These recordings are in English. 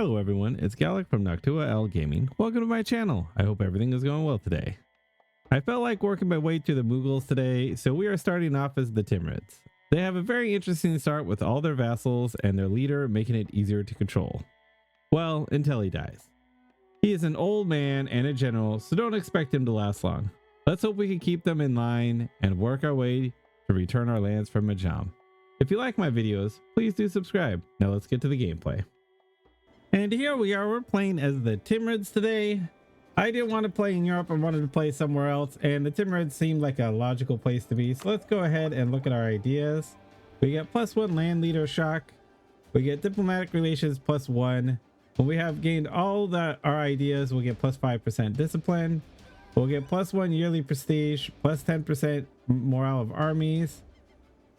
Hello everyone, it's Gallic from Noctua L Gaming. Welcome to my channel. I hope everything is going well today. I felt like working my way to the Mughals today, so we are starting off as the Timurids. They have a very interesting start with all their vassals and their leader making it easier to control. Well, until he dies. He is an old man and a general, so don't expect him to last long. Let's hope we can keep them in line and work our way to return our lands from Majam. If you like my videos, please do subscribe. Now let's get to the gameplay. And here we are, we're playing as the Timurids today. I didn't want to play in Europe, I wanted to play somewhere else, and the Timurids seemed like a logical place to be. So let's go ahead and look at our ideas. We get +1 land leader shock. We get diplomatic relations +1. When we have gained all our ideas, we'll get +5% discipline. We'll get +1 yearly prestige, +10% morale of armies,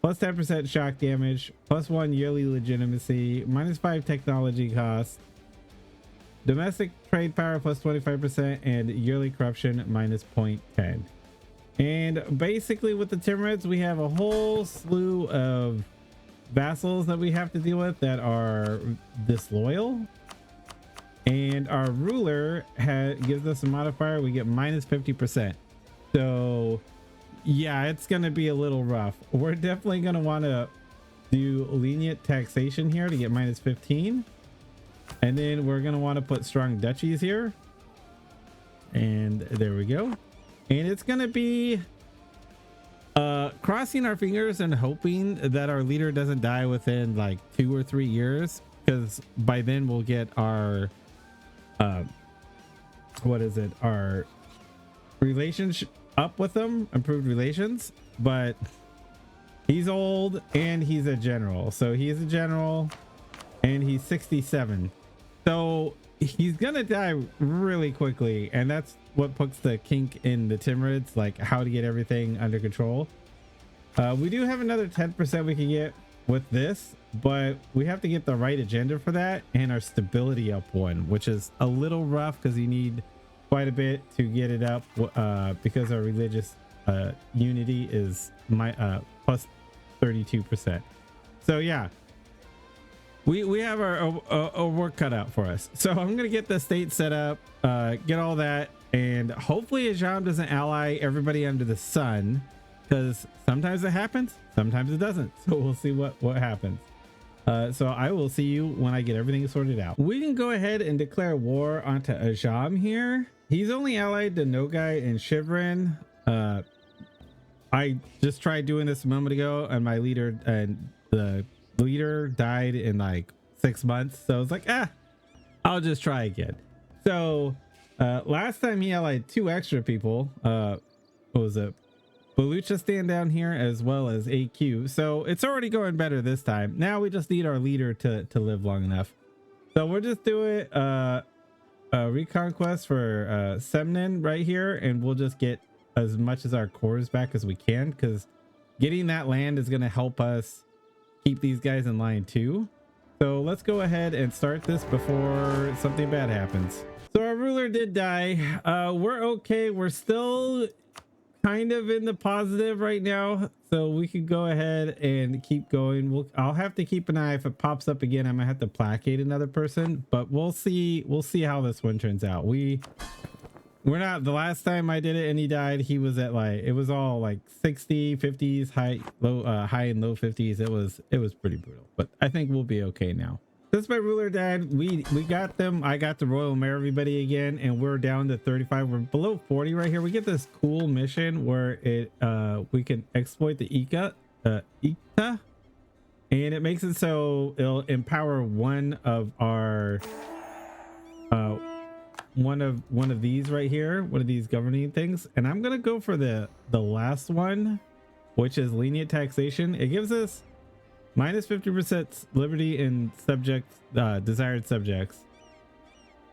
+10% shock damage, +1 yearly legitimacy, -5 technology cost, domestic trade power +25%, and yearly corruption -0.10. And basically with the Timurids, we have a whole slew of vassals that we have to deal with that are disloyal. And our ruler gives us a modifier. We get -50%. So yeah, it's gonna be a little rough. We're definitely gonna want to do lenient taxation here to get -15, and then we're gonna want to put strong duchies here, and there we go. And it's gonna be crossing our fingers and hoping that our leader doesn't die within like 2 or 3 years, because by then we'll get our our relationship up with them, improved relations. But he's old and he's a general, so he's a general and he's 67, so he's gonna die really quickly, and that's what puts the kink in the Timurids, like how to get everything under control. We do have another 10% we can get with this, but we have to get the right agenda for that, and our stability up 1, which is a little rough because you need quite a bit to get it up, because our religious unity is plus 32%. So yeah, we have our work cut out for us. So I'm gonna get the state set up, get all that, and hopefully Ajam doesn't ally everybody under the sun, because sometimes it happens, sometimes it doesn't. So we'll see what happens. So I will see you when I get everything sorted out. We can go ahead and declare war onto Ajam here. He's only allied to Nogai and Shivrin. I just tried doing this a moment ago, and my leader and the leader died in like 6 months. So it's like, I'll just try again. So last time he allied 2 extra people. What was it? Baluchistan down here, as well as AQ. So it's already going better this time. Now we just need our leader to live long enough. So we'll just do it reconquest for Semnan right here, and we'll just get as much as our cores back as we can, because getting that land is going to help us keep these guys in line too. So let's go ahead and start this before something bad happens. So our ruler did die. We're okay. We're still kind of in the positive right now, so we could go ahead and keep going. I'll have to keep an eye. If it pops up again, I might have to placate another person, but we'll see how this one turns out. We're not, the last time I did it and he died, he was at like, it was all like 60 50s, high and low 50s. It was pretty brutal, but I think we'll be okay now. Since my ruler died, we got them. I got to royal mayor everybody again, and we're down to 35. We're below 40 right here. We get this cool mission where it we can exploit the Ika, and it makes it so it'll empower one of our one of these right here, one of these governing things. And I'm gonna go for the last one, which is lenient taxation. It gives us -50% liberty in subjects, desired subjects,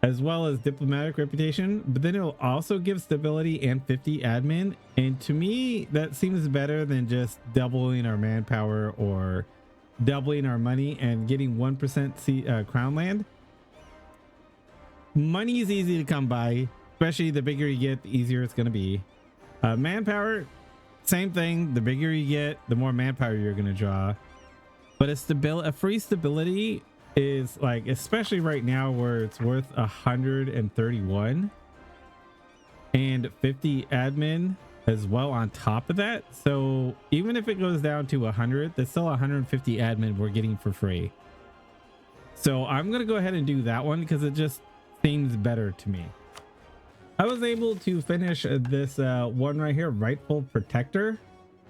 as well as diplomatic reputation, but then it'll also give stability and 50 admin. And to me, that seems better than just doubling our manpower or doubling our money and getting 1% crown land. Money is easy to come by, especially the bigger you get, the easier it's going to be. Manpower, same thing. The bigger you get, the more manpower you're going to draw. But a free stability is like, especially right now where it's worth 131 and 50 admin as well on top of that. So even if it goes down to 100, that's still 150 admin we're getting for free. So I'm gonna go ahead and do that one because it just seems better to me. I was able to finish this one right here, Rightful Protector.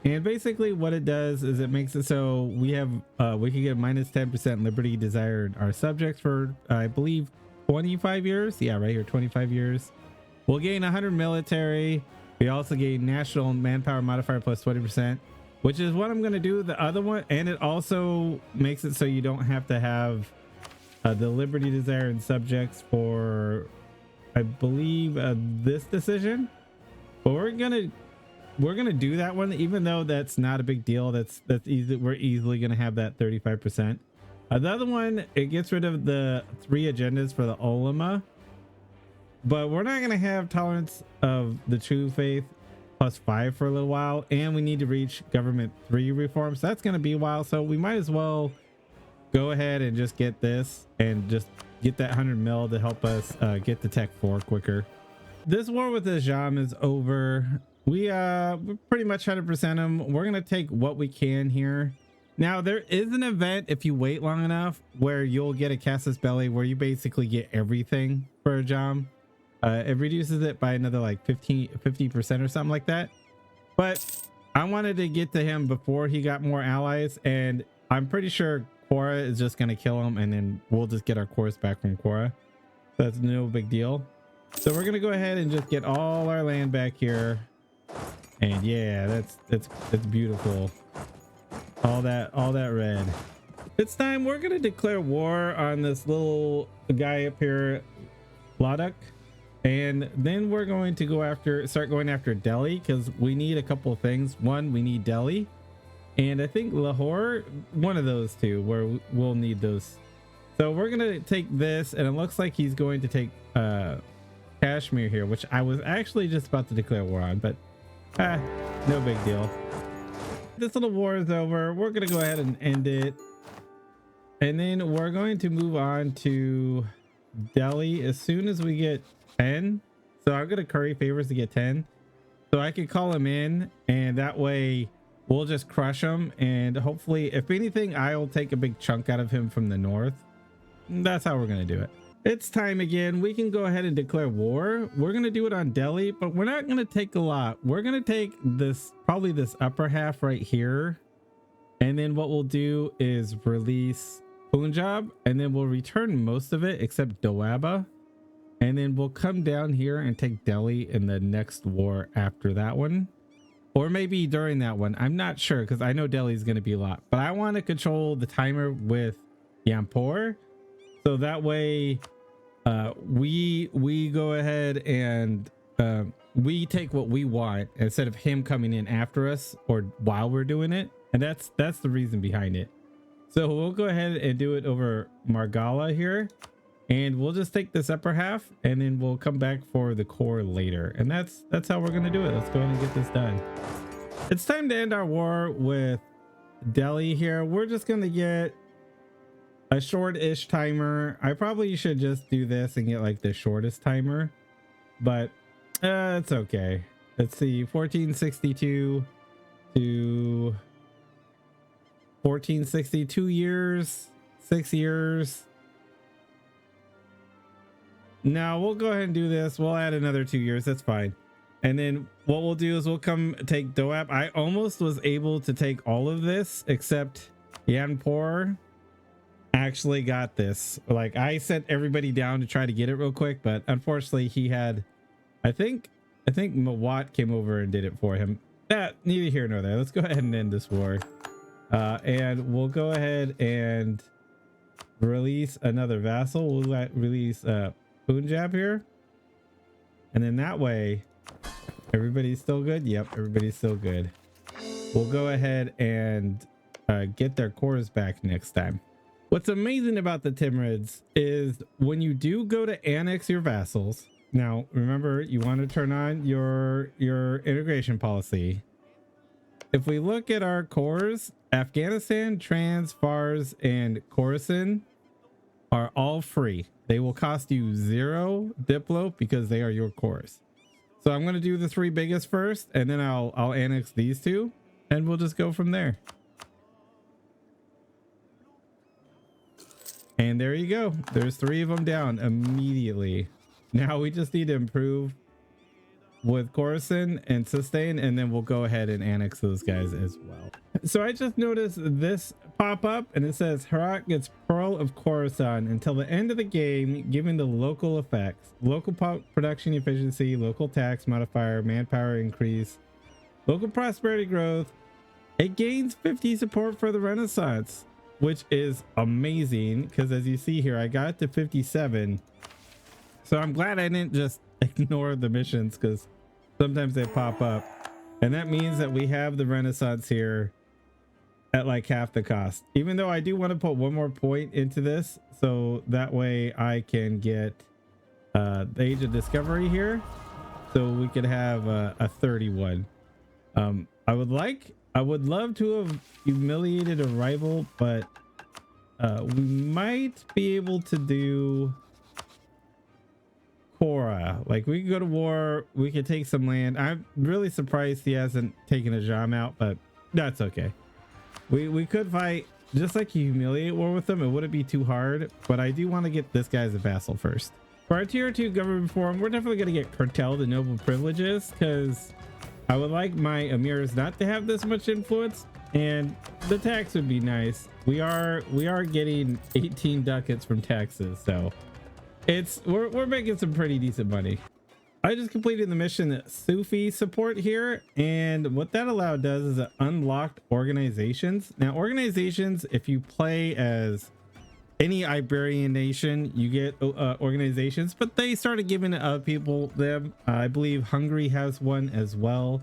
And basically what it does is it makes it so we have we can get minus 10% liberty desired our subjects for I believe 25 years. Yeah, right here, 25 years. We'll gain 100 military. We also gain national manpower modifier plus 20%, which is what I'm going to do the other one. And it also makes it so you don't have to have the liberty desired subjects for I believe this decision. But we're gonna do that one, even though that's not a big deal. That's easy. We're easily gonna have that 35%. The other one, it gets rid of the 3 agendas for the ulama, but we're not gonna have tolerance of the true faith plus 5 for a little while, and we need to reach government 3 reform, so that's gonna be a while. So we might as well go ahead and just get this and just get that 100 mil to help us get the tech 4 quicker. This war with the Jam is over. We pretty much 100% them. We're gonna take what we can here. Now there is an event if you wait long enough where you'll get a Casus Belli where you basically get everything for a Jam. It reduces it by another like 50% or something like that. But I wanted to get to him before he got more allies, and I'm pretty sure Quora is just gonna kill him, and then we'll just get our cores back from Quora. So that's no big deal. So we're gonna go ahead and just get all our land back here. And yeah, that's beautiful. All that red. It's time. We're gonna declare war on this little guy up here, Ladakh, and then we're going to start going after Delhi, because we need a couple of things. One, we need Delhi, and I think Lahore, one of those two, where we'll need those. So we're gonna take this, and it looks like he's going to take Kashmir here, which I was actually just about to declare war on, but no big deal. This little war is over. We're gonna go ahead and end it, and then we're going to move on to Delhi as soon as we get 10. So I'm gonna curry favors to get 10, so I can call him in, and that way we'll just crush him. And hopefully, if anything, I'll take a big chunk out of him from the north. That's how we're gonna do it. It's time again. We can go ahead and declare war. We're going to do it on Delhi, but we're not going to take a lot. We're going to take this, probably this upper half right here. And then what we'll do is release Punjab, and then we'll return most of it except Doaba. And then we'll come down here and take Delhi in the next war after that one. Or maybe during that one. I'm not sure, because I know Delhi is going to be a lot. But I want to control the timer with Yampur. So that way we go ahead and we take what we want instead of him coming in after us or while we're doing it. And that's the reason behind it. So we'll go ahead and do it over Margala here, and we'll just take this upper half, and then we'll come back for the core later. And that's how we're going to do it. Let's go ahead and get this done. It's time to end our war with Delhi here. We're just going to get a short-ish timer. I probably should just do this and get like the shortest timer, but it's okay. Let's see, 1462 to 1462 years, 6 years. Now we'll go ahead and do this. We'll add another 2 years. That's fine. And then what we'll do is we'll come take Doab. I almost was able to take all of this except Yanpur actually got this. Like, I sent everybody down to try to get it real quick, but unfortunately he had, I think Mawat came over and did it for him. Neither here nor there. Let's go ahead and end this war, and we'll go ahead and release another vassal. We'll release Punjab here, and then that way everybody's still good. Yep, everybody's still good. We'll go ahead and get their cores back next time. What's amazing about the Timurids is when you do go to annex your vassals. Now, remember, you want to turn on your integration policy. If we look at our cores, Afghanistan, Trans, Fars, and Khorasan, are all free. They will cost you 0 Diplo because they are your cores. So I'm going to do the 3 biggest first, and then I'll annex these 2, and we'll just go from there. And there you go. There's 3 of them down immediately. Now we just need to improve with Coruscant and Sustain, and then we'll go ahead and annex those guys as well. So I just noticed this pop up, and it says Herat gets Pearl of Coruscant until the end of the game, given the local effects: local production efficiency, local tax modifier, manpower increase, local prosperity growth. It gains 50 support for the Renaissance, which is amazing, because as you see here, I got to 57. So I'm glad I didn't just ignore the missions, because sometimes they pop up, and that means that we have the Renaissance here at like half the cost. Even though I do want to put 1 more point into this, so that way I can get the Age of Discovery here, so we could have a 31. I would love to have humiliated a rival, but we might be able to do Cora. Like, we could go to war, we could take some land. I'm really surprised he hasn't taken a Jam out, but that's okay. We could fight just like you humiliate war with them. It wouldn't be too hard, but I do want to get this guy as a vassal first. For our tier 2 government reform, we're definitely going to get curtailed the noble privileges, because I would like my emirs not to have this much influence, and the tax would be nice. We are getting 18 ducats from taxes, so we're making some pretty decent money. I just completed the mission Sufi support here, and what that allowed does is it unlocked organizations. Now organizations, if you play as any Iberian nation, you get organizations, but they started giving other people them. I believe Hungary has one as well,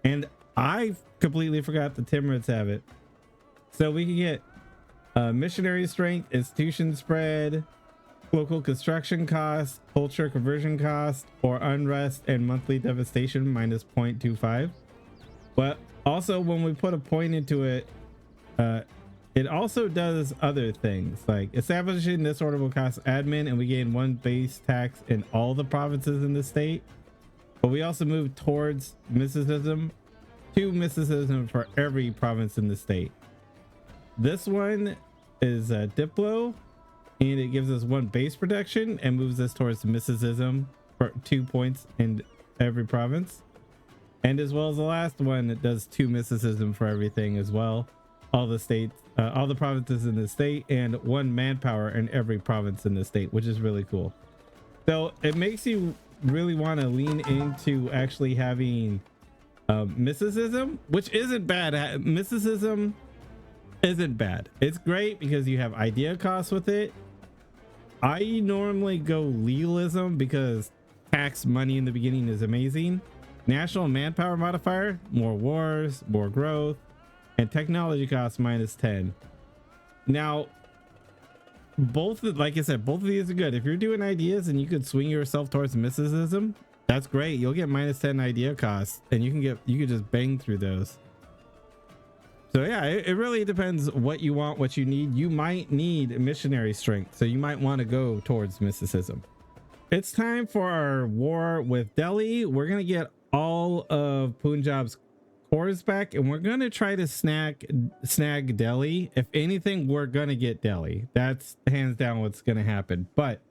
and I completely forgot the Timurids have it. So we can get missionary strength, institution spread, local construction cost, culture conversion cost, or unrest and monthly devastation minus 0.25. But also when we put a point into it, it also does other things like establishing this order will cost admin, and we gain 1 base tax in all the provinces in the state. But we also move towards mysticism, 2 mysticism for every province in the state. This one is Diplo, and it gives us 1 base protection and moves us towards mysticism for 2 points in every province. And as well as the last one, it does 2 mysticism for everything as well. All the states, all the provinces in the state, and 1 manpower in every province in the state, which is really cool. So it makes you really want to lean into actually having mysticism, which isn't bad. Mysticism isn't bad. It's great because you have idea costs with it. I normally go legalism because tax money in the beginning is amazing. National manpower modifier, more wars, more growth, and technology costs minus 10. Now, like I said, both of these are good. If you're doing ideas and you could swing yourself towards mysticism, that's great. You'll get minus 10 idea costs, and you can just bang through those. So yeah, it really depends what you want, what you need. You might need missionary strength, so you might want to go towards mysticism. It's time for our war with Delhi. We're gonna get all of Punjab's cores back, and we're gonna try to snag Delhi. If anything, we're gonna get Delhi. That's hands down what's gonna happen. But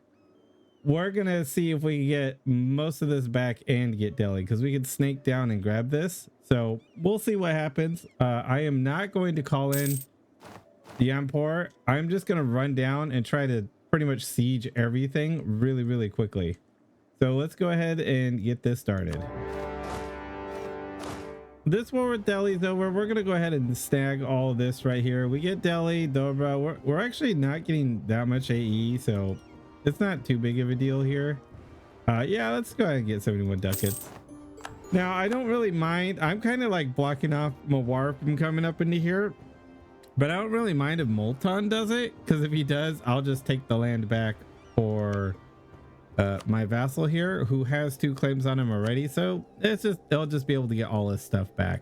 we're gonna see if we can get most of this back and get Delhi, because we can snake down and grab this. So we'll see what happens. I am not going to call in the Ampor. I'm just gonna run down and try to pretty much siege everything really quickly. So let's go ahead and get this started. This war with Delhi is over. We're gonna go ahead and snag all of this right here. We get Delhi, Dobra. We're actually not getting that much AE, so it's not too big of a deal here. Yeah, let's go ahead and get 71 ducats. Now I don't really mind. I'm kind of like blocking off Mawar from coming up into here, but I don't really mind if Multan does it, because if he does, I'll just take the land back for my vassal here, who has 2 claims on him already. So they'll just be able to get all his stuff back.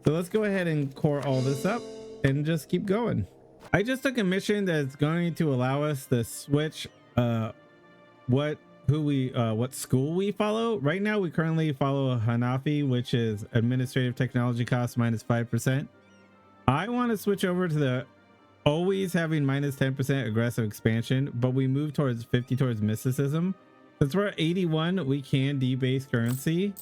So let's go ahead and core all this up and just keep going. I just took a mission that's going to allow us to switch what school we follow. Right now we currently follow Hanafi, which is administrative technology cost minus 5%. I want to switch over to the always having minus 10% aggressive expansion, but we move towards 50 towards mysticism. Since we're at 81, we can debase currency.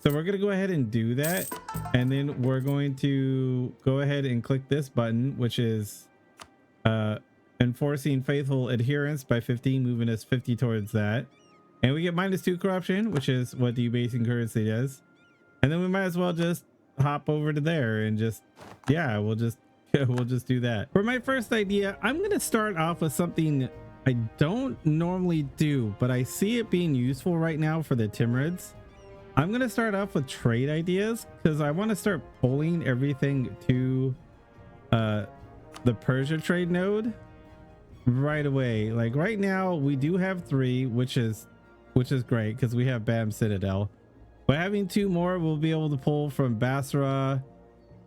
So we're going to go ahead and do that. And then we're going to go ahead and click this button, which is enforcing faithful adherence by 15, moving us 50 towards that. And we get minus 2 corruption, which is what debasing currency does. And then we might as well just hop over to there and just, yeah, we'll just do that. For my first idea, I'm going to start off with something I don't normally do, but I see it being useful right now for the Timurids. I'm going to start off with trade ideas because I want to start pulling everything to the Persia trade node right away. Like right now we do have 3, which is great because we have Bam Citadel. But having 2 more, we'll be able to pull from Basra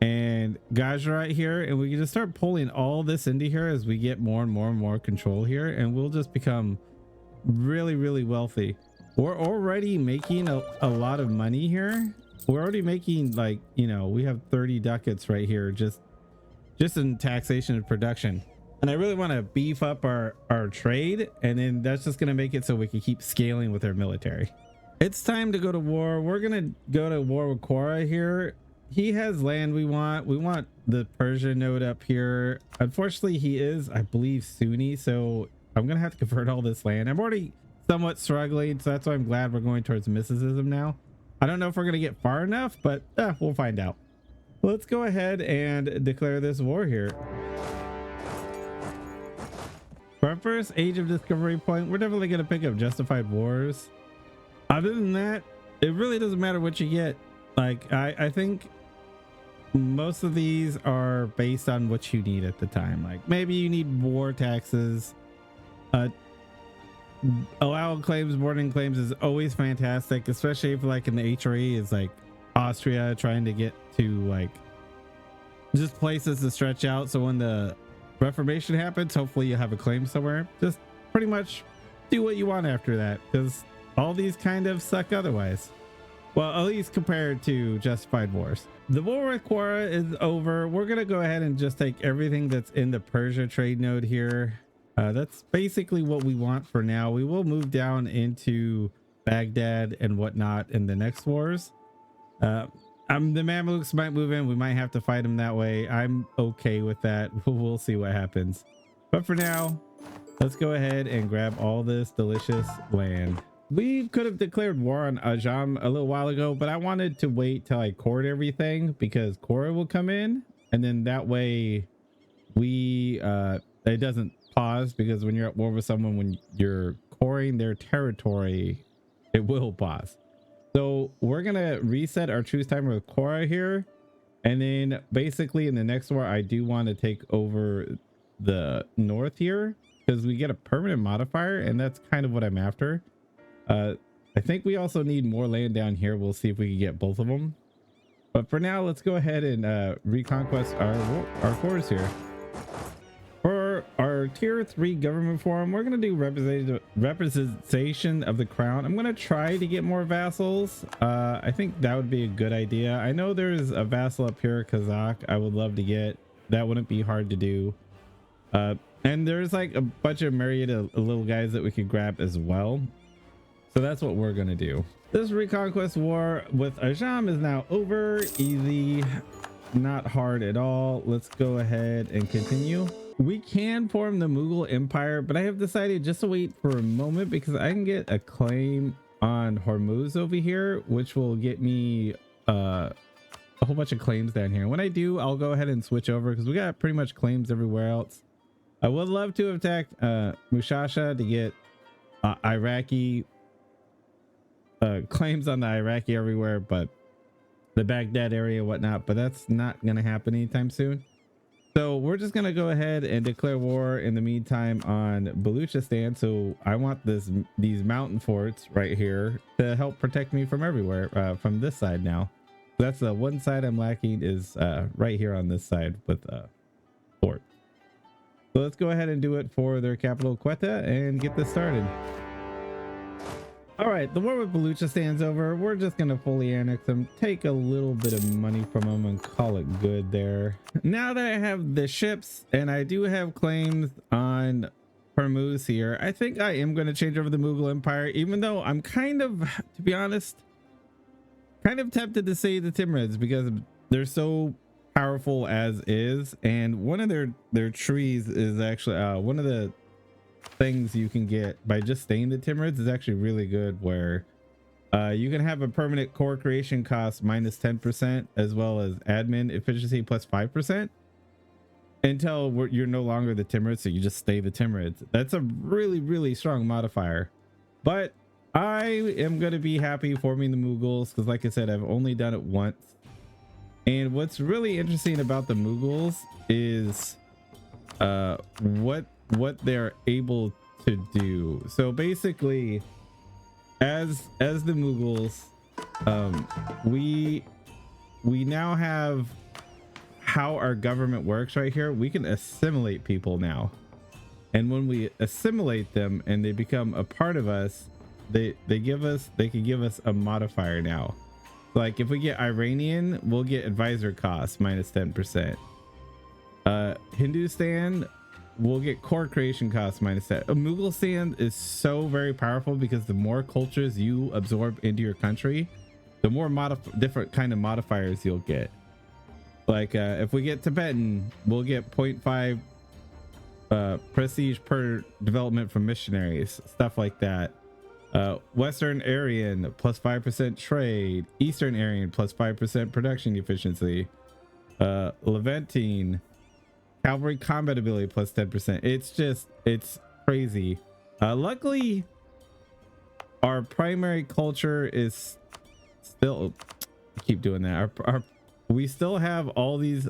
and Gujarat here, and we can just start pulling all this into here as we get more and more control here, and we'll just become really wealthy. We're already making a lot of money here. We're already making, like, you know, we have 30 ducats right here just in taxation and production. And I really want to beef up our trade, and then that's just going to make it so we can keep scaling with our military. It's time to go to war. We're going to go to war with Quora here. He has land we want. We want the Persia node up here. Unfortunately, he is, I believe, Sunni, so I'm going to have to convert all this land. I'm already somewhat struggling, so that's why I'm glad we're going towards mysticism now. I don't know if we're going to get far enough, but we'll find out. Let's go ahead and declare this war here. For our first Age of Discovery point, we're definitely going to pick up Justified Wars. Other than that, it really doesn't matter what you get. Like, I think most of these are based on what you need at the time. Like, maybe you need war taxes. Allow claims, boarding claims is always fantastic, especially if, like, in the HRE is like Austria trying to get to, like, just places to stretch out. So when the Reformation happens, hopefully you have a claim somewhere. Just pretty much do what you want after that, because all these kind of suck otherwise. Well, at least compared to Justified Wars. The war with Quora is over. We're going to go ahead and just take everything that's in the Persia trade node here. That's basically what we want for now. We will move down into Baghdad and whatnot in the next wars. The Mamluks might move in. We might have to fight them that way. I'm okay with that. We'll see what happens. But for now, let's go ahead and grab all this delicious land. We could have declared war on Ajam a little while ago, but I wanted to wait till I cored everything because Quora will come in, and then that way we it doesn't pause, because when you're at war with someone, when you're coring their territory, it will pause. So we're gonna reset our truce timer with Quora here, and then basically in the next war I do want to take over the north here because we get a permanent modifier, and that's kind of what I'm after. I think we also need more land down here. We'll see if we can get both of them, but for now let's go ahead and reconquest our cores here. For our tier 3 government forum, we're going to do representation of the crown. I'm going to try to get more vassals. I think that would be a good idea. I know there's a vassal up here, Kazakh, I would love to get. That wouldn't be hard to do. And there's like a bunch of myriad of little guys that we could grab as well. So that's what we're going to do. This reconquest war with Ajam is now over. Easy, not hard at all. Let's go ahead and continue. We can form the Mughal Empire, but I have decided just to wait for a moment because I can get a claim on Hormuz over here, which will get me a whole bunch of claims down here. When I do, I'll go ahead and switch over because we got pretty much claims everywhere else. I would love to have attacked Mushasha to get Iraqi claims on the Iraqi everywhere, but the Baghdad area, whatnot, but that's not going to happen anytime soon. So we're just going to go ahead and declare war in the meantime on Baluchistan. So I want these mountain forts right here to help protect me from everywhere, from this side now. That's the one side I'm lacking is right here on this side with fort. So let's go ahead and do it for their capital, Quetta, and get this started. All right, the war with Baluchistan's over. We're just gonna fully annex them, take a little bit of money from them, and call it good there. Now that I have the ships and I do have claims on Hormuz here, I think I am gonna change over the Mughal Empire, even though I'm kind of, to be honest, kind of tempted to say the Timurids because they're so powerful as is, and one of their trees is actually one of the things you can get by just staying the Timurids is actually really good, where you can have a permanent core creation cost minus 10% as well as admin efficiency plus 5% until you're no longer the Timurids, so you just stay the Timurids. That's a really strong modifier, but I am going to be happy forming the Mughals because, like I said, I've only done it once. And what's really interesting about the Mughals is what they're able to do. So basically, as the Mughals, we now have how our government works right here. We can assimilate people now, and when we assimilate them and they become a part of us, they can give us a modifier now. Like if we get Iranian, we'll get advisor costs minus 10%. Hindustan, we'll get core creation costs minus that. Mughalistan is so very powerful because the more cultures you absorb into your country, the more different kind of modifiers you'll get. Like if we get Tibetan, we'll get 0.5 prestige per development from missionaries, stuff like that. Western Aryan plus 5% trade, Eastern Aryan plus 5% production efficiency, Levantine cavalry combat ability plus 10%. It's crazy. Luckily our primary culture is still, keep doing that, we still have all these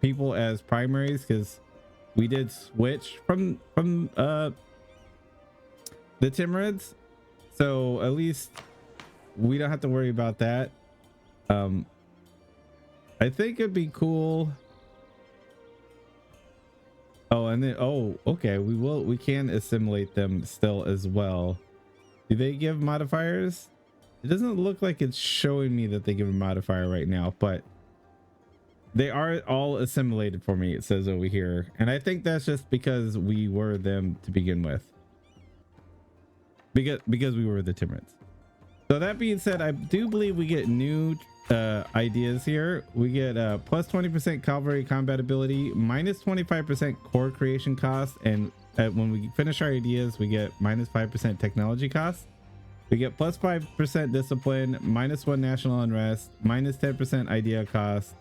people as primaries because we did switch from the Timurids. So at least we don't have to worry about that. I think it'd be cool. Oh, and then, oh, okay. We can assimilate them still as well. Do they give modifiers? It doesn't look like it's showing me that they give a modifier right now, but they are all assimilated for me, it says over here. And I think that's just because we were them to begin with. Because we were the Timurids. So that being said, I do believe we get new ideas here. We get plus 20% cavalry combat ability, minus 25% core creation cost, and when we finish our ideas, we get minus 5% technology cost. We get plus 5% discipline, minus 1 national unrest, minus 10% idea cost,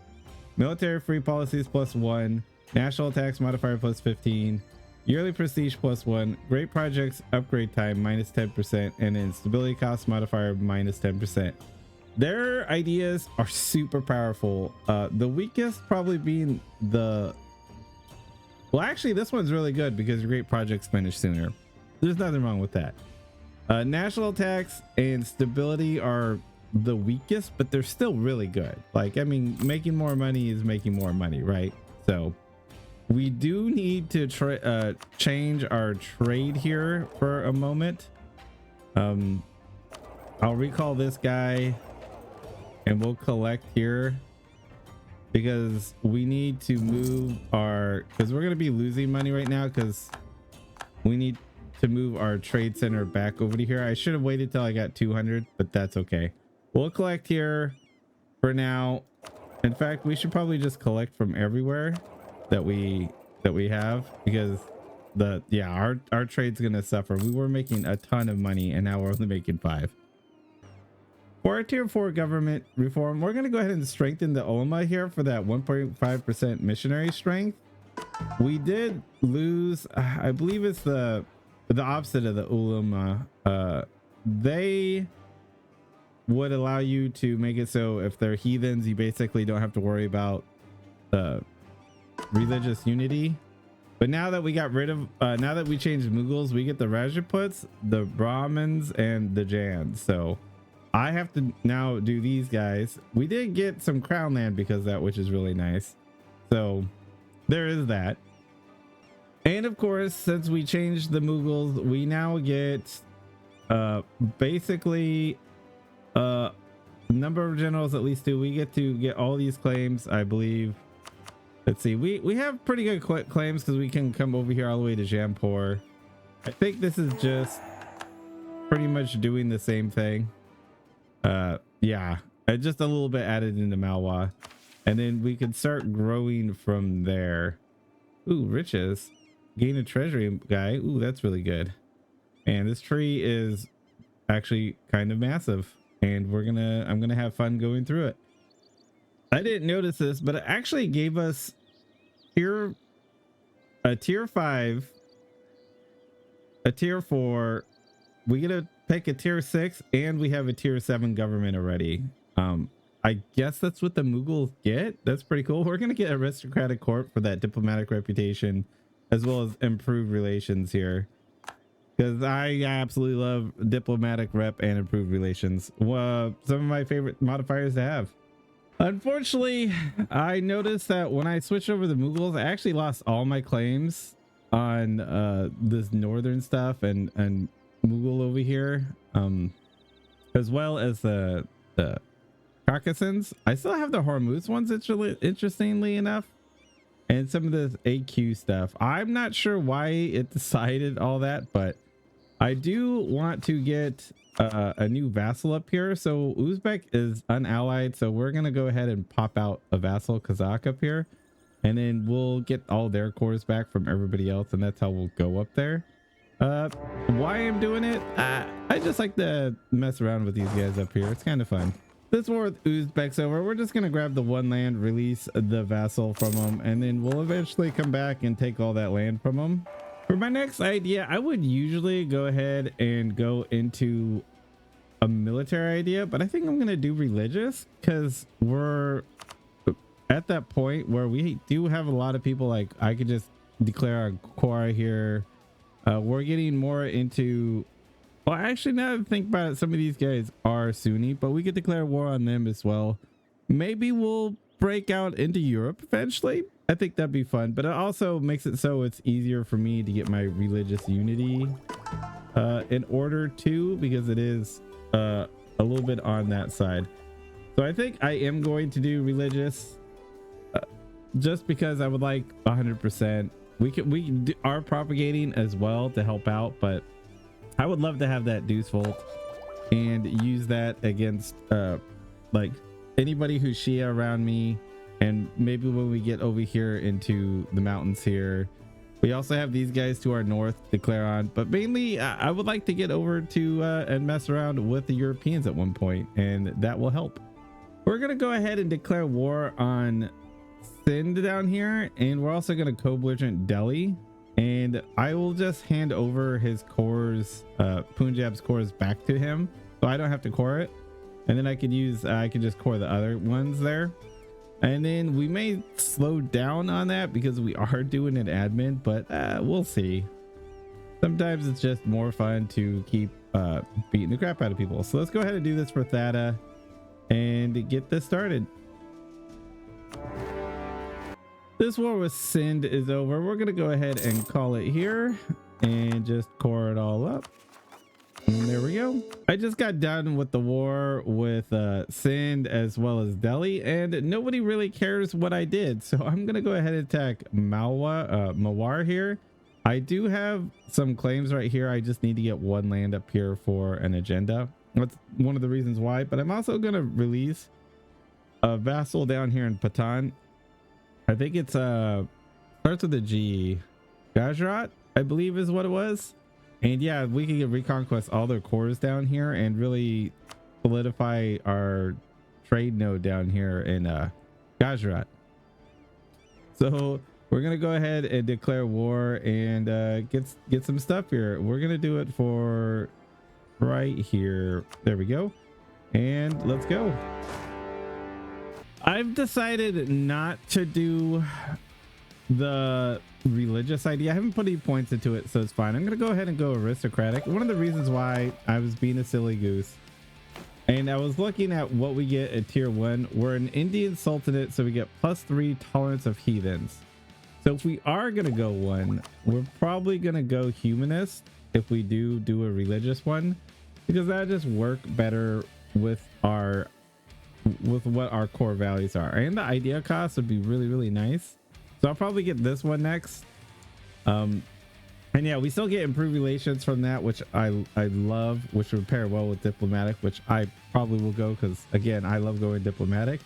military free policies plus 1, national tax modifier plus 15. Yearly prestige plus 1, great projects upgrade time minus 10%, and then stability cost modifier minus 10%. Their ideas are super powerful. The weakest probably being well, actually this one's really good because your great projects finish sooner. There's nothing wrong with that. National tax and stability are the weakest, but they're still really good. Like, I mean, making more money is making more money, right? So we do need to change our trade here for a moment. I'll recall this guy and we'll collect here because we need to move because we're going to be losing money right now because we need to move our trade center back over to here. I should have waited till I got 200, but that's okay. We'll collect here for now. In fact, we should probably just collect from everywhere that we have, because our trade's gonna suffer. We were making a ton of money and now we're only making 5. For our tier 4 government reform, we're gonna go ahead and strengthen the ulama here for that 1.5% missionary strength. We did lose, I believe it's the opposite of the ulama. They would allow you to make it so if they're heathens, you basically don't have to worry about religious unity. But now that we got rid of now that we changed Mughals, we get the Rajputs, the Brahmins, and the Jans. So I have to now do these guys. We did get some crown land because of that, which is really nice. So there is that. And of course, since we changed the Mughals, we now get basically number of generals, at least two. We get to get all these claims, I believe. Let's see, we have pretty good claims because we can come over here all the way to Jampur. I think this is just pretty much doing the same thing. Yeah, just a little bit added into Malwa, and then we can start growing from there. Ooh, riches, gain a treasury guy. Ooh, that's really good. And this tree is actually kind of massive, and I'm gonna have fun going through it. I didn't notice this, but it actually gave us a tier 5, a tier 4. We get to pick a tier 6, and we have a tier 7 government already. I guess that's what the Mughals get. That's pretty cool. We're gonna get aristocratic court for that diplomatic reputation, as well as improved relations here, because I absolutely love diplomatic rep and improved relations. Some of my favorite modifiers to have. Unfortunately, I noticed that when I switched over the Mughals, I actually lost all my claims on this northern stuff and Mughal over here, as well as the Caucasians. I still have the Hormuz ones, interestingly enough, and some of this AQ stuff. I'm not sure why it decided all that, but I do want to get a new vassal up here. So Uzbek is unallied, so we're gonna go ahead and pop out a vassal Kazakh up here, and then we'll get all their cores back from everybody else, and that's how we'll go up there. Why I'm doing it, I just like to mess around with these guys up here. It's kind of fun. This war with Uzbek's over. We're just gonna grab the one land, release the vassal from them, and then we'll eventually come back and take all that land from them. For my next idea, I would usually go ahead and go into a military idea, but I think I'm gonna do religious, because we're at that point where we do have a lot of people. Like, I could just declare a Quora here. We're getting more into, well, actually, now that I think about it, some of these guys are Sunni, but we could declare war on them as well. Maybe we'll break out into Europe eventually. I think that'd be fun, but it also makes it so it's easier for me to get my religious unity in order too, because it is a little bit on that side. So I think I am going to do religious, just because I would like 100%. We are propagating as well to help out, but I would love to have that Deuce Volt and use that against like anybody who's Shia around me. And maybe when we get over here into the mountains here, we also have these guys to our north to declare on. But mainly I would like to get over to and mess around with the Europeans at one point, and that will help. We're gonna go ahead and declare war on Sindh down here, and we're also gonna co-belligerent Delhi, and I will just hand over his cores, Punjab's cores, back to him, so I don't have to core it, and then I could just core the other ones there. And then we may slow down on that because we are doing an admin, but we'll see. Sometimes it's just more fun to keep beating the crap out of people. So let's go ahead and do this for Thada and get this started. This war with Sindh is over. We're gonna go ahead and call it here and just core it all up. And there we go. I just got done with the war with Sindh as well as Delhi, and nobody really cares what I did. So I'm gonna go ahead and attack Mawar here. I do have some claims right here. I just need to get one land up here for an agenda. That's one of the reasons why. But I'm also gonna release a vassal down here in Patan. I think it's starts with a G. Gujarat, I believe, is what it was. And yeah, we can get reconquest all their cores down here and really solidify our trade node down here in Gujarat. So we're gonna go ahead and declare war and get some stuff here. We're gonna do it for right here. There we go. And let's go. I've decided not to do the religious idea. I haven't put any points into it, so it's fine. I'm gonna go ahead and go aristocratic. One of the reasons why I was being a silly goose, and I was looking at what we get at tier 1. We're an Indian sultanate, so we get +3 tolerance of heathens. So if we are gonna go one, we're probably gonna go humanist if we do a religious one, because that just work better with what our core values are, and the idea cost would be really nice. So I'll probably get this one next. And yeah, we still get improved relations from that, which I love, which would pair well with diplomatic, which I probably will go because again, I love going diplomatic.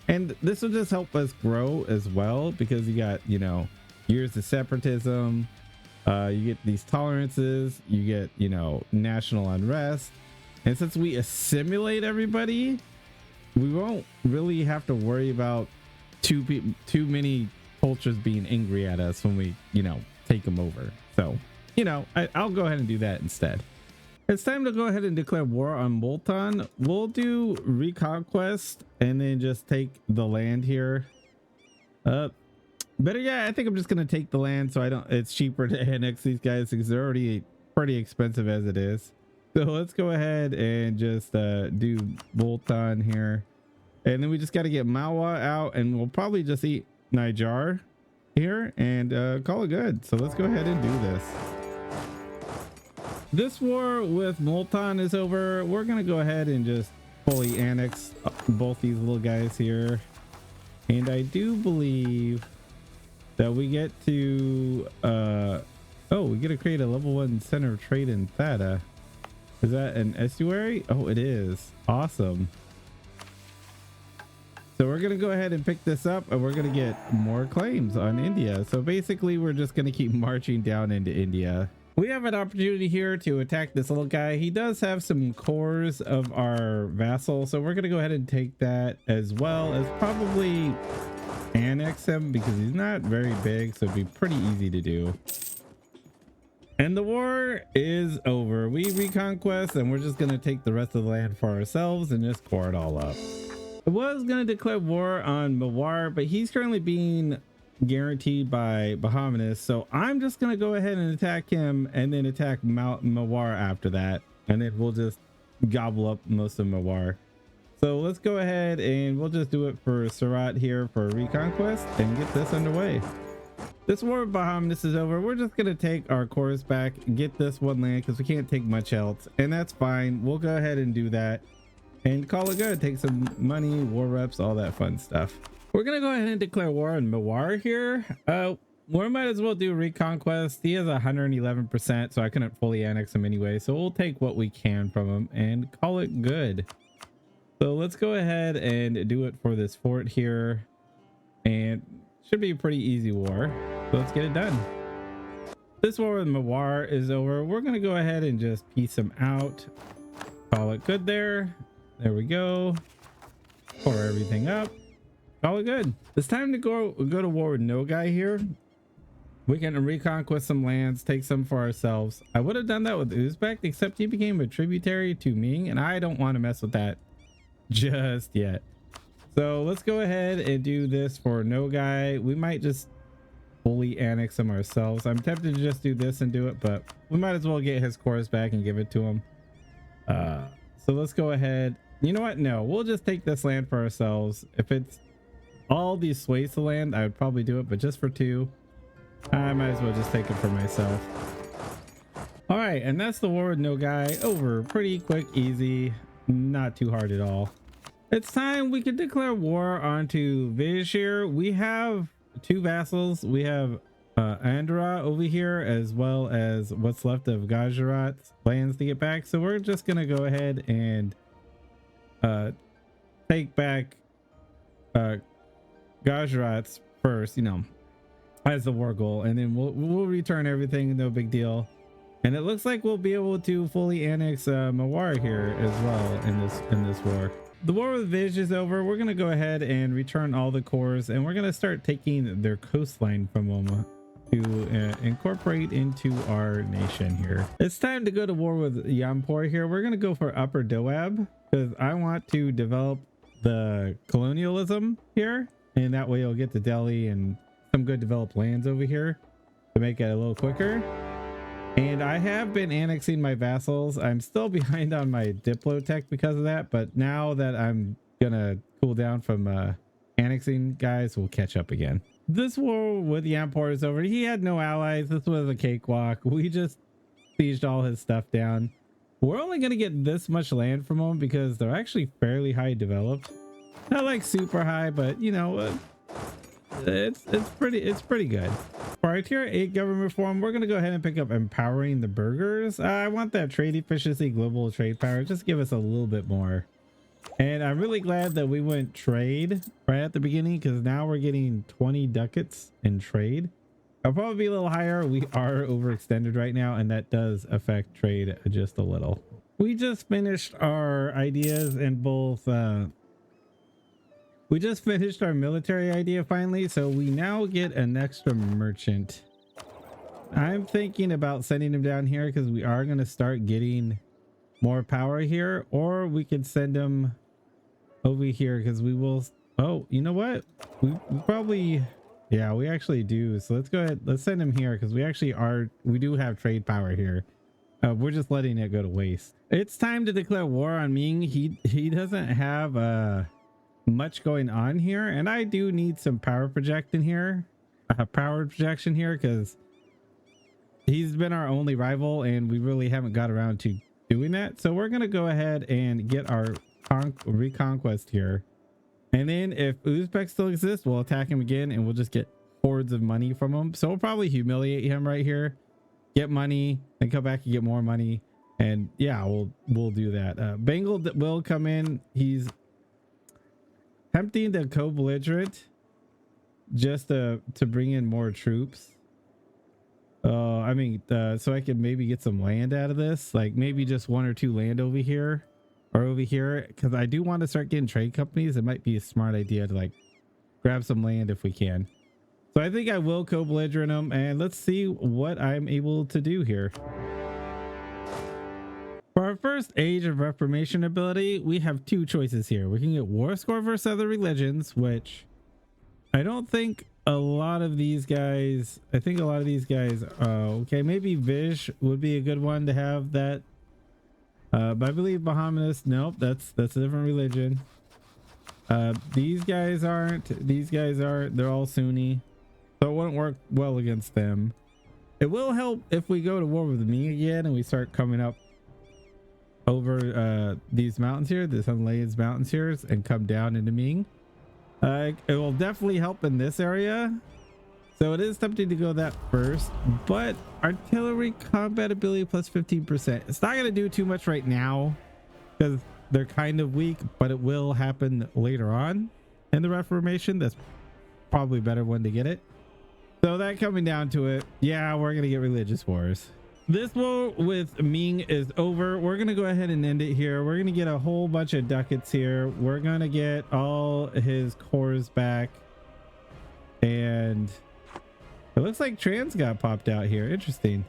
And this will just help us grow as well, because you got, you know, years of separatism, you get these tolerances, you get, you know, national unrest. And since we assimilate everybody, we won't really have to worry about too many cultures being angry at us when we, you know, take them over. So, you know, I'll go ahead and do that instead. It's time to go ahead and declare war on Multan. We'll do reconquest and then just take the land here. Better, yeah, I think I'm just gonna take the land, so I don't, it's cheaper to annex these guys because they're already pretty expensive as it is. So let's go ahead and just do Multan here, and then we just got to get Mawa out, and we'll probably just eat Niger here and call it good. So let's go ahead and do this. This war with Multan is over. We're gonna go ahead and just fully annex both these little guys here, and I do believe that we get to oh, we get to create a level 1 center of trade in Thada. Is that an estuary? Oh, it is. Awesome. So we're gonna go ahead and pick this up, and we're gonna get more claims on India. So basically we're just gonna keep marching down into India. We have an opportunity here to attack this little guy. He does have some cores of our vassal, so we're gonna go ahead and take that, as well as probably annex him because he's not very big, so it'd be pretty easy to do. And the war is over. We reconquest, and we're just gonna take the rest of the land for ourselves and just core it all up. I was gonna declare war on Mawar, but he's currently being guaranteed by Bahamanis, so I'm just gonna go ahead and attack him and then attack Mawar after that, and then we'll just gobble up most of Mawar. So let's go ahead and we'll just do it for Surat here for reconquest and get this underway. This war with Bahamanis is over. We're just gonna take our cores back, get this one land because we can't take much else, and that's fine. We'll go ahead and do that and call it good. Take some money, war reps, all that fun stuff. We're gonna go ahead and declare war on Mawar here. We might as well do reconquest. He has 111%, so I couldn't fully annex him anyway, so we'll take what we can from him and call it good. So let's go ahead and do it for this fort here, and should be a pretty easy war. So let's get it done. This war with Mawar is over. We're gonna go ahead and just piece him out, call it good there. There we go. Pour everything up, call it good. It's time to go to war with Nogai here. We can reconquest some lands, take some for ourselves. I would have done that with Uzbek, except he became a tributary to Ming, and I don't want to mess with that just yet. So let's go ahead and do this for Nogai. We might just fully annex him ourselves. I'm tempted to just do this and do it, but we might as well get his cores back and give it to him. So let's go ahead. You know what? No, we'll just take this land for ourselves. If it's all these sways of land, I would probably do it, but just for 2, I might as well just take it for myself. All right, and that's the war with Nogai over. Pretty quick, easy, not too hard at all. It's time we can declare war onto Vizir. We have 2 vassals. We have Andhra over here, as well as what's left of Gujarat's lands to get back. So we're just gonna go ahead and take back Gujarat's first, you know, as the war goal, and then we'll return everything, no big deal. And it looks like we'll be able to fully annex Mawar here as well in this war. The war with Vij is over. We're gonna go ahead and return all the cores, and we're gonna start taking their coastline from them to incorporate into our nation here. It's time to go to war with Yampur here. We're gonna go for Upper Doab because I want to develop the colonialism here, and that way you'll get to Delhi and some good developed lands over here to make it a little quicker. And I have been annexing my vassals. I'm still behind on my Diplotech because of that, but now that I'm gonna cool down from annexing guys, we'll catch up again. this war with Yampor is over. He had no allies. This was a cakewalk. We just sieged all his stuff down. We're only going to get this much land from them because they're actually fairly high developed. Not like super high, but you know, it's pretty good. For our tier 8 government reform, we're going to go ahead and pick up empowering the burghers. I want that trade efficiency, global trade power. Just give us a little bit more. And I'm really glad that we went trade right at the beginning, because now we're getting 20 ducats in trade. I'll probably be a little higher. We are overextended right now, and that does affect trade just a little. We just finished our ideas in both we just finished our military idea finally, so we now get an extra merchant. I'm thinking about sending him down here because we are going to start getting more power here, or we could send him over here because we will. Oh, you know what? We probably, yeah, we actually do. So let's go ahead. Let's send him here because we do have trade power here. We're just letting it go to waste. It's time to declare war on Ming. He doesn't have much going on here, and I do need some power projection here, because he's been our only rival and we really haven't got around to doing that. So we're gonna go ahead and get our reconquest here, and then if Uzbek still exists, we'll attack him again and we'll just get hordes of money from him. So we'll probably humiliate him right here, get money, then come back and get more money, and yeah, we'll do that. Bengal will come in. He's tempting the co-belligerent just to bring in more troops. I mean, so I could maybe get some land out of this, like maybe just 1 or 2 land over here or over here, because I do want to start getting trade companies. It might be a smart idea to like grab some land if we can. So I think I will co-belligerent them, and let's see what I'm able to do here. For our first Age of Reformation ability, we have 2 choices here. We can get War Score versus other religions, which I don't think a lot of these guys, I think a lot of these guys, okay, maybe Vish would be a good one to have that. But I believe Bahamanis, nope, that's a different religion. These guys aren't, they're all Sunni. So it wouldn't work well against them. It will help if we go to war with Ming again and we start coming up over these mountains here, this Himalayas mountains here, and come down into Ming. It will definitely help in this area, so it is tempting to go that first. But artillery combat ability plus 15%, it's not going to do too much right now because they're kind of weak, but it will happen later on in the Reformation. That's probably a better one to get it. So that coming down to it, yeah, we're going to get religious wars. This war with Ming is over. We're going to go ahead and end it here. We're going to get a whole bunch of ducats here. We're going to get all his cores back. And it looks like trans got popped out here. Interesting.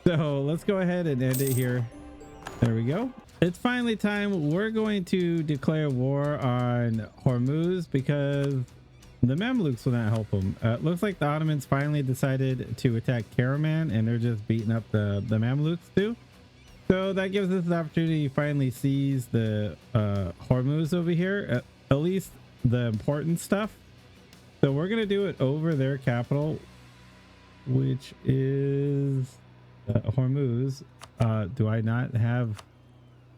So let's go ahead and end it here. There we go. It's finally time. We're going to declare war on Hormuz because the Mamluks will not help them. Looks like the Ottomans finally decided to attack Karaman, and they're just beating up the Mamluks too. So that gives us the opportunity to finally seize the Hormuz over here, at least the important stuff. So we're gonna do it over their capital, which is Hormuz. Do I not have?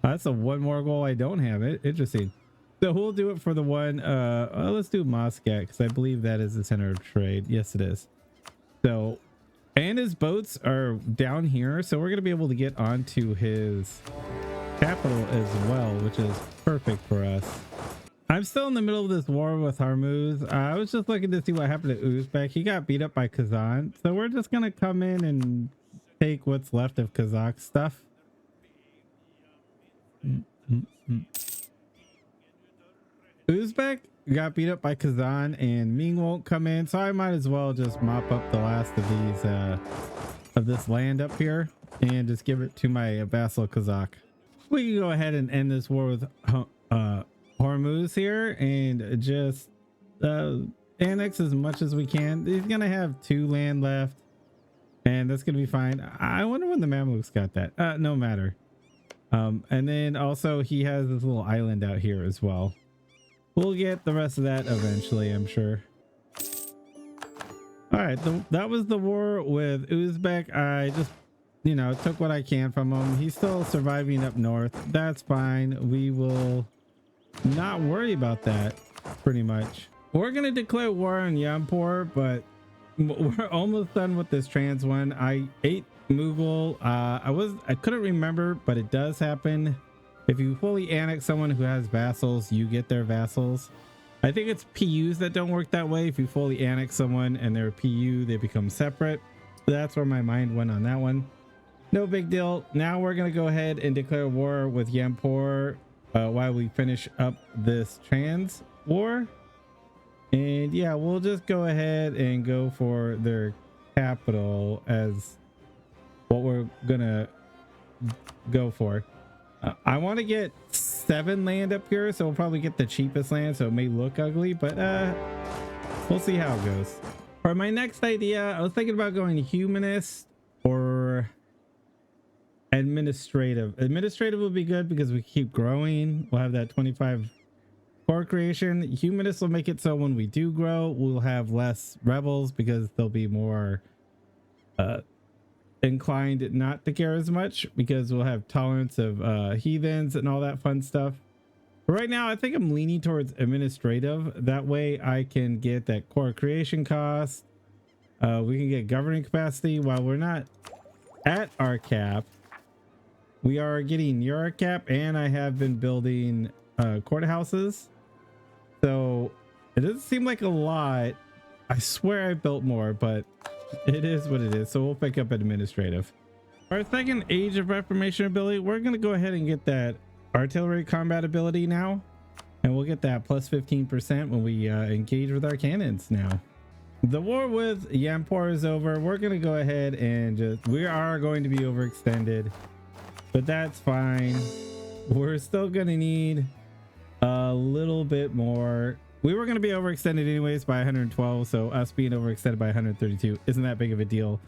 That's a one more goal I don't have. It interesting. So we'll do it for the one. Let's do Muscat because I believe that is the center of trade. Yes, it is. So, and his boats are down here, so we're gonna be able to get onto his capital as well, which is perfect for us. I'm still in the middle of this war with Hormuz. I was just looking to see what happened to Uzbek. He got beat up by Kazan, so we're just gonna come in and take what's left of Kazakh stuff. Uzbek got beat up by Kazan and Ming won't come in, so I might as well just mop up the last of these of this land up here and just give it to my vassal Kazakh. We can go ahead and end this war with Hormuz here and just annex as much as we can. He's gonna have 2 land left and that's gonna be fine. I wonder when the Mamluks got that. No matter. And then also he has this little island out here as well. We'll get the rest of that eventually, I'm sure. All right, that was the war with Uzbek. I just, you know, took what I can from him. He's still surviving up north. That's fine. We will not worry about that pretty much. We're gonna declare war on Yampur, but we're almost done with this trans one. I ate Mughal. I couldn't remember, but it does happen. If you fully annex someone who has vassals, you get their vassals. I think it's PUs that don't work that way. If you fully annex someone and they're a PU, they become separate. That's where my mind went on that one. No big deal. Now we're gonna go ahead and declare war with Yampur while we finish up this trans war. And yeah, we'll just go ahead and go for their capital as what we're gonna go for. I want to get 7 land up here, so we'll probably get the cheapest land, so it may look ugly, but we'll see how it goes. For my next idea, I was thinking about going humanist or administrative. Administrative will be good because we keep growing. We'll have that 25 core creation. Humanist will make it so when we do grow, we'll have less rebels because they'll be more inclined not to care as much because we'll have tolerance of heathens and all that fun stuff. But right now I think I'm leaning towards administrative. That way I can get that core creation cost. We can get governing capacity. While we're not at our cap, we are getting near our cap, and I have been building courthouses, so it doesn't seem like a lot. I swear I built more, but it is what it is. So we'll pick up administrative. Our second Age of Reformation ability, we're going to go ahead and get that artillery combat ability now, and we'll get that plus 15% when we engage with our cannons. Now the war with Yampur is over. We're going to go ahead and we are going to be overextended, but that's fine. We're still going to need a little bit more. We were going to be overextended anyways by 112, so us being overextended by 132 isn't that big of a deal.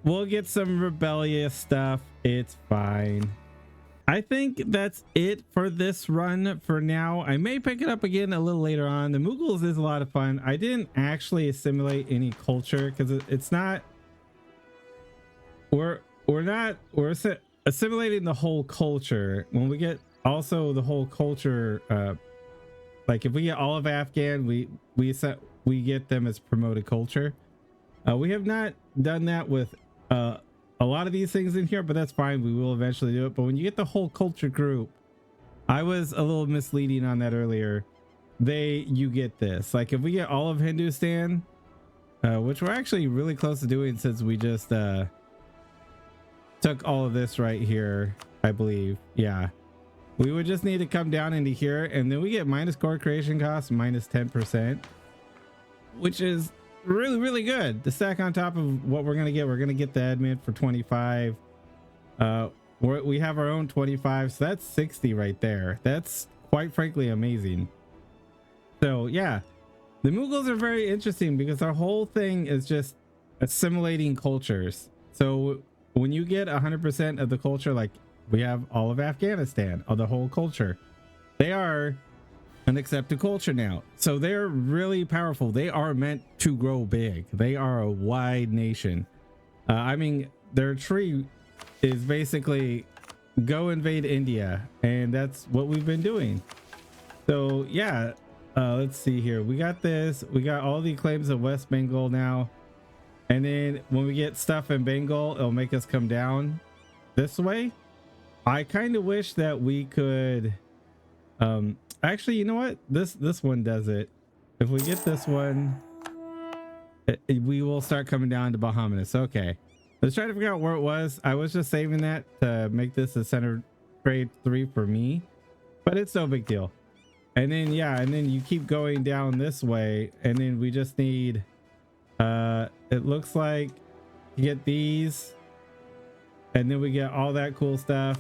We'll get some rebellious stuff. It's fine. I think that's it for this run for now. I may pick it up again a little later on. The Mughals is a lot of fun. I didn't actually assimilate any culture because it's not, we're assimilating the whole culture. When we get also the whole culture, like if we get all of Afghan, we get them as promoted culture. We have not done that with a lot of these things in here, but that's fine. We will eventually do it. But when you get the whole culture group, I was a little misleading on that earlier. You get this. Like if we get all of Hindustan, which we're actually really close to doing since we just took all of this right here, I believe. Yeah. We would just need to come down into here, and then we get minus core creation cost minus 10%, which is really, really good. The stack on top of what we're going to get. We're going to get the admin for 25. We have our own 25, so that's 60 right there. That's quite frankly amazing. So yeah, the Mughals are very interesting because our whole thing is just assimilating cultures. So when you get 100% of the culture, like we have all of Afghanistan, of the whole culture, they are an accepted culture now, so they're really powerful. They are meant to grow big. They are a wide nation. I mean, their tree is basically go invade India, and that's what we've been doing. So yeah, let's see here. We got this. We got all the claims of West Bengal now, and then when we get stuff in Bengal, it'll make us come down this way. I kind of wish that we could actually, you know what, this one does it. If we get this one, we will start coming down to Bahamas. Okay, let's try to figure out where it was. I was just saving that to make this a center trade 3 for me, but it's no big deal. And then yeah, and then you keep going down this way, and then we just need it looks like you get these, and then we get all that cool stuff.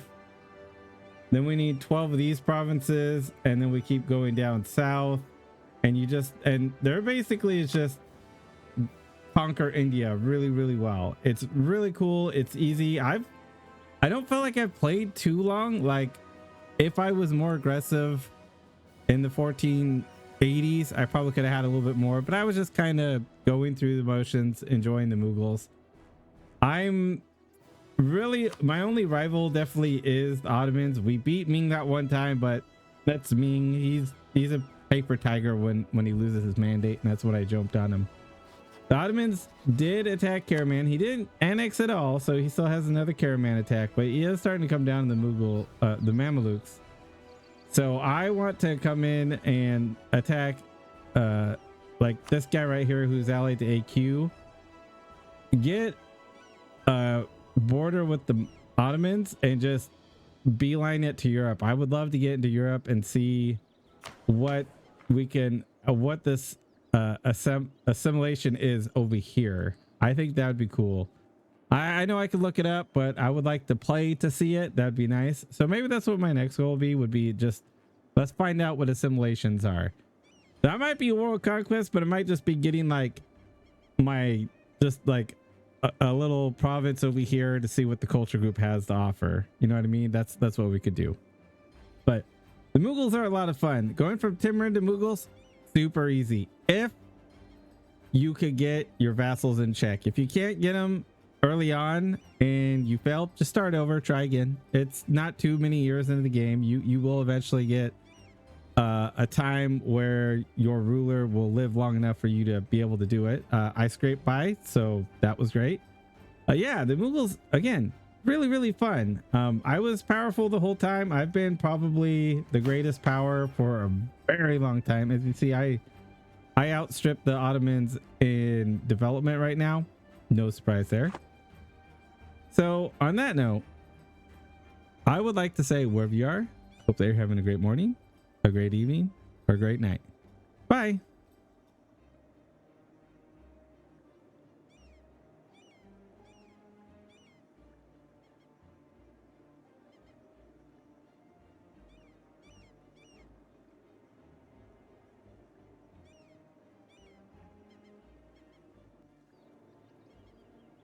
Then we need 12 of these provinces, and then we keep going down south, and you just, and they're basically, it's just conquer India really, really well. It's really cool. It's easy. I don't feel like I've played too long. Like if I was more aggressive in the 1480s, I probably could have had a little bit more, but I was just kind of going through the motions, enjoying the Mughals. I'm really, my only rival definitely is the Ottomans. We beat Ming that one time, but that's Ming. He's a paper tiger when he loses his mandate, and that's when I jumped on him. The Ottomans did attack Karaman. He didn't annex at all, so he still has another Karaman attack, but he is starting to come down the Mughal, the Mamelukes. So I want to come in and attack like this guy right here who's allied to AQ. Get a border with the Ottomans and just beeline it to Europe. I would love to get into Europe and see what we can, what this assimilation is over here. I think that would be cool. I know I could look it up, but I would like to play to see it. That'd be nice. So maybe that's what my next goal would be just let's find out what assimilations are. That might be world conquest, but it might just be getting like my just like a little province over here to see what the culture group has to offer. You know what I mean? That's what we could do. But the Mughals are a lot of fun. Going from Timurid to Mughals, super easy if you could get your vassals in check. If you can't get them early on and you fail, just start over, try again. It's not too many years into the game. You will eventually get a time where your ruler will live long enough for you to be able to do it. I scraped by, so that was great. Yeah, the Mughals, again, really fun. I was powerful the whole time. I've been probably the greatest power for a very long time. As you see, I outstripped the Ottomans in development right now. No surprise there. So on that note, I would like to say, wherever you are, hope that you're having a great morning, a great evening, or a great night. Bye.